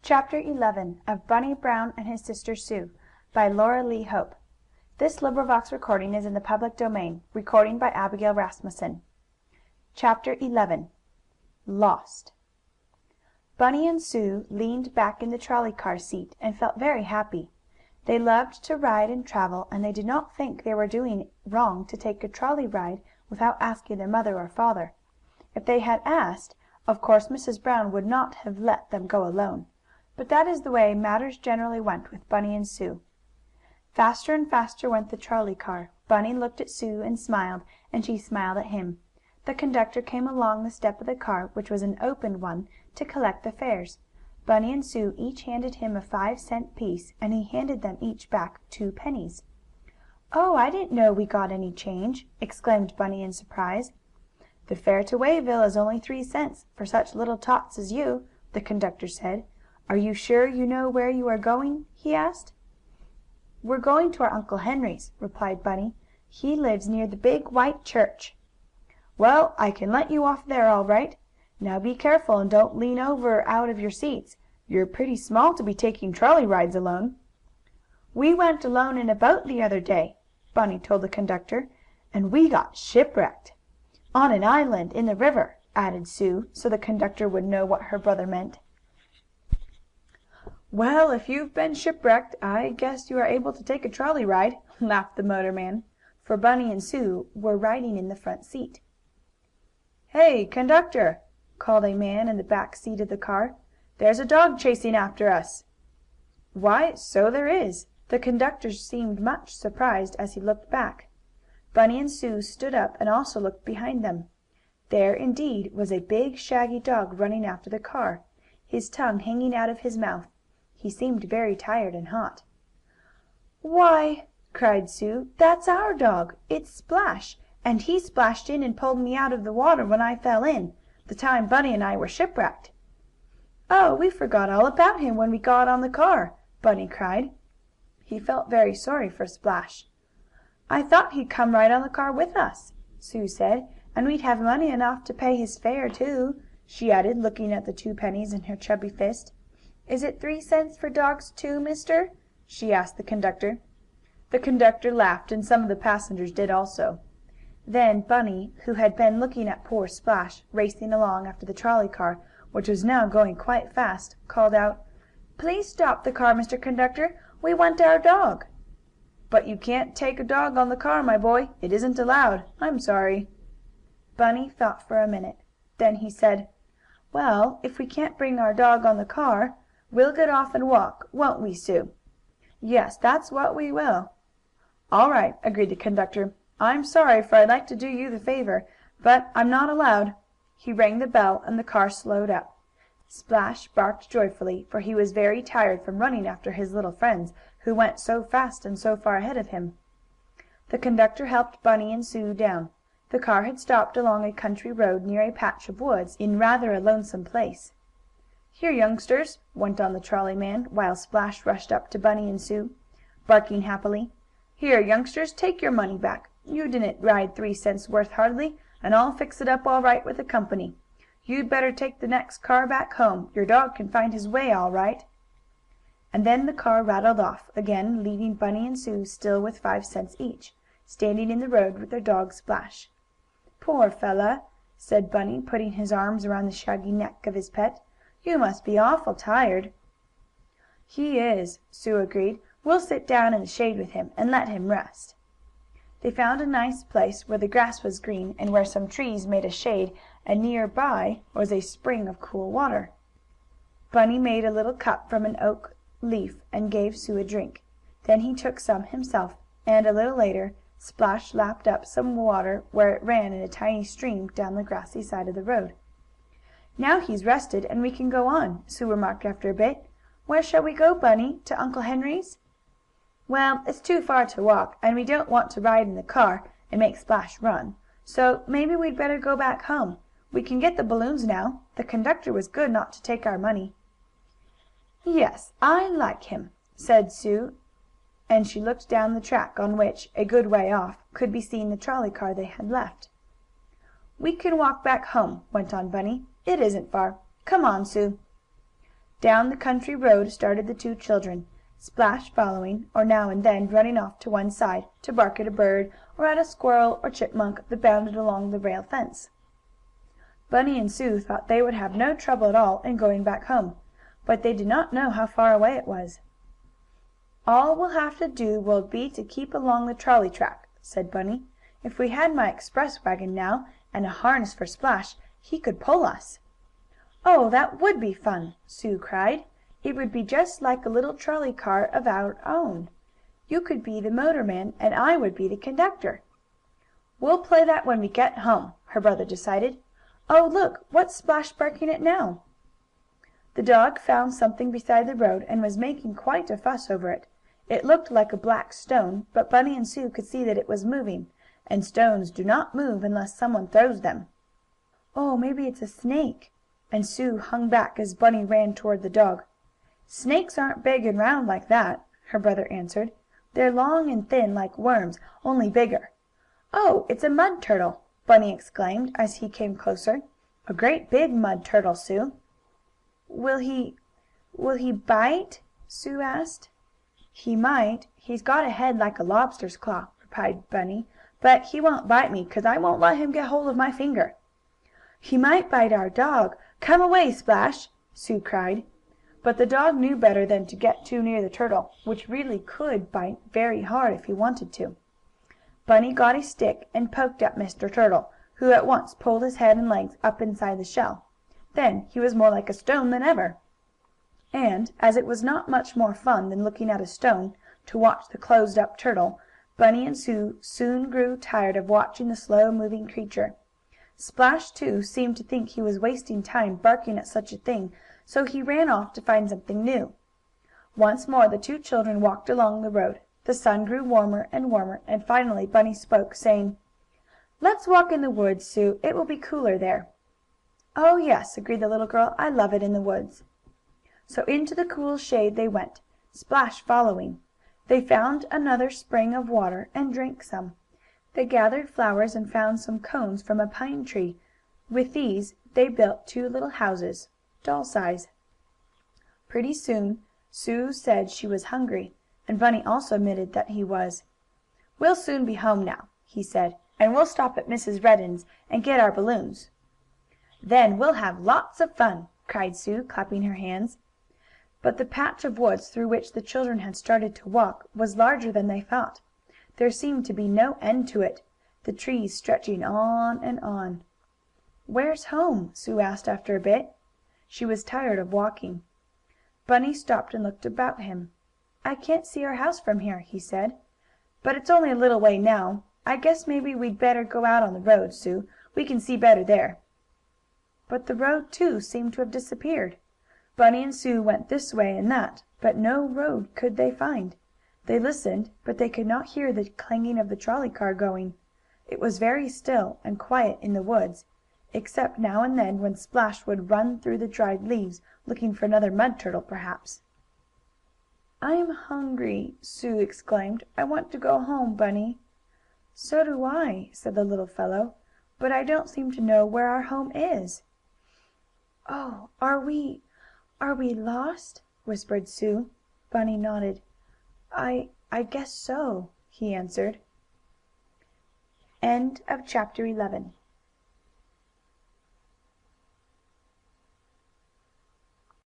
Chapter 11 of Bunny Brown and His Sister Sue, by Laura Lee Hope. This recording is in the public domain. Recording by Abigail Rasmussen. Chapter 11 Lost. Bunny and Sue leaned back in the trolley car seat and felt very happy. They loved to ride and travel, and they did not think they were doing wrong to take a trolley ride without asking their mother or father. If they had asked, of course Mrs. Brown would not have let them go alone. But that is the way matters generally went with Bunny and Sue. Faster and faster went the trolley car. Bunny looked at Sue and smiled, and she smiled at him. The conductor came along the step of the car, which was an open one, to collect the fares. Bunny and Sue each handed him a 5-cent piece, and he handed them each back 2 pennies. "Oh, I didn't know we got any change!" exclaimed Bunny in surprise. "The fare to Wayville is only 3 cents, for such little tots as you," the conductor said. "Are you sure you know where you are going?" he asked. "We're going to our Uncle Henry's," replied Bunny. "He lives near the big white church." "Well, I can let you off there all right. Now be careful and don't lean over out of your seats. You're pretty small to be taking trolley rides alone." "We went alone in a boat the other day," Bunny told the conductor, "and we got shipwrecked." "On an island in the river," added Sue, so the conductor would know what her brother meant. "Well, if you've been shipwrecked I guess you are able to take a trolley ride," laughed the motorman, for Bunny and Sue were riding in the front seat. "Hey, conductor!" called a man in the back seat of the car. "There's a dog chasing after us." "Why, so there is." The conductor seemed much surprised as he looked back. Bunny and Sue stood up and also looked behind them. There, indeed, was a big, shaggy dog running after the car, his tongue hanging out of his mouth. He seemed very tired and hot. "Why!" cried Sue. "That's our dog! It's Splash, and he splashed in and pulled me out of the water when I fell in, the time Bunny and I were shipwrecked." "Oh, we forgot all about him when we got on the car!" Bunny cried. He felt very sorry for Splash. "I thought he'd come right on the car with us," Sue said, "and we'd have money enough to pay his fare, too," she added, looking at the 2 pennies in her chubby fist. "Is it 3 cents for dogs, too, mister?" she asked the conductor. The conductor laughed, and some of the passengers did also. Then Bunny, who had been looking at poor Splash, racing along after the trolley car, which was now going quite fast, called out: "Please stop the car, Mr. Conductor. We want our dog." "But you can't take a dog on the car, my boy. It isn't allowed. I'm sorry." Bunny thought for a minute. Then he said: "Well, if we can't bring our dog on the car, we'll get off and walk; won't we, Sue?" "Yes, that's what we will." "All right," agreed the conductor. "I'm sorry, for I'd like to do you the favor, but I'm not allowed." He rang the bell, and the car slowed up. Splash barked joyfully, for he was very tired from running after his little friends, who went so fast and so far ahead of him. The conductor helped Bunny and Sue down. The car had stopped along a country road near a patch of woods, in rather a lonesome place. "Here, youngsters," went on the trolley man, while Splash rushed up to Bunny and Sue, barking happily. "Here, youngsters, take your money back. You didn't ride 3 cents worth hardly, and I'll fix it up all right with the company. You'd better take the next car back home. Your dog can find his way all right." And then the car rattled off again, leaving Bunny and Sue still with 5 cents each, standing in the road with their dog Splash. "Poor fellow," said Bunny, putting his arms around the shaggy neck of his pet. "You must be awful tired." "He is," Sue agreed. "We'll sit down in the shade with him, and let him rest." They found a nice place where the grass was green, and where some trees made a shade, and near by was a spring of cool water. Bunny made a little cup from an oak leaf and gave Sue a drink. Then he took some himself, and, a little later, Splash lapped up some water where it ran in a tiny stream down the grassy side of the road. "Now he's rested, and we can go on," Sue remarked after a bit. "Where shall we go, Bunny? To Uncle Henry's?" "Well, it's too far to walk, and we don't want to ride in the car, and make Splash run. So maybe we'd better go back home. We can get the balloons now. The conductor was good not to take our money." "Yes, I like him," said Sue, and she looked down the track, on which, a good way off, could be seen the trolley car they had left. "We can walk back home," went on Bunny. "It isn't far. Come on, Sue." Down the country road started the two children, Splash following, or now and then running off to one side to bark at a bird, or at a squirrel or chipmunk that bounded along the rail fence. Bunny and Sue thought they would have no trouble at all in going back home, but they did not know how far away it was. "All we'll have to do will be to keep along the trolley track," said Bunny. "If we had my express wagon now, and a harness for Splash, he could pull us." "Oh, that would be fun!" Sue cried. "It would be just like a little trolley car of our own. You could be the motorman, and I would be the conductor." "We'll play that when we get home," her brother decided. "Oh, look! What's Splash barking at now?" The dog found something beside the road, and was making quite a fuss over it. It looked like a black stone, but Bunny and Sue could see that it was moving, and stones do not move unless someone throws them. "Oh, maybe it's a snake," and Sue hung back as Bunny ran toward the dog. "Snakes aren't big and round like that," her brother answered. "They're long and thin, like worms, only bigger." "Oh, it's a mud turtle!" Bunny exclaimed, as he came closer. "A great big mud turtle, Sue." "Will he bite?" Sue asked. "He might. He's got a head like a lobster's claw," replied Bunny. "But he won't bite me, 'cause I won't let him get hold of my finger." "He might bite our dog. Come away, Splash!" Sue cried. But the dog knew better than to get too near the turtle, which really could bite very hard if he wanted to. Bunny got a stick and poked at Mr. Turtle, who at once pulled his head and legs up inside the shell. Then he was more like a stone than ever. And, as it was not much more fun than looking at a stone, to watch the closed up turtle, Bunny and Sue soon grew tired of watching the slow moving creature. Splash, too, seemed to think he was wasting time barking at such a thing, so he ran off to find something new. Once more the two children walked along the road. The sun grew warmer and warmer, and finally Bunny spoke, saying: "Let's walk in the woods, Sue. It will be cooler there." "Oh, yes," agreed the little girl. "I love it in the woods." So into the cool shade they went, Splash following. They found another spring of water, and drank some. They gathered flowers and found some cones from a pine tree. With these they built two little houses, doll size. Pretty soon Sue said she was hungry, and Bunny also admitted that he was. "We'll soon be home now," he said, "and we'll stop at Mrs. Redden's and get our balloons." "Then we'll have lots of fun!" cried Sue, clapping her hands. But the patch of woods through which the children had started to walk was larger than they thought. There seemed to be no end to it, the trees stretching on and on. "Where's home?" Sue asked after a bit. She was tired of walking. Bunny stopped and looked about him. "I can't see our house from here," he said. "But it's only a little way now. I guess maybe we'd better go out on the road, Sue. We can see better there." But the road, too, seemed to have disappeared. Bunny and Sue went this way and that, but no road could they find. They listened, but they could not hear the clanging of the trolley car going. It was very still and quiet in the woods, except now and then when Splash would run through the dried leaves, looking for another mud turtle, perhaps. "I'm hungry!" Sue exclaimed. "I want to go home, Bunny." "So do I," said the little fellow. "But I don't seem to know where our home is." "Oh, are we lost?" whispered Sue. Bunny nodded. I guess so," he answered. End of chapter 11.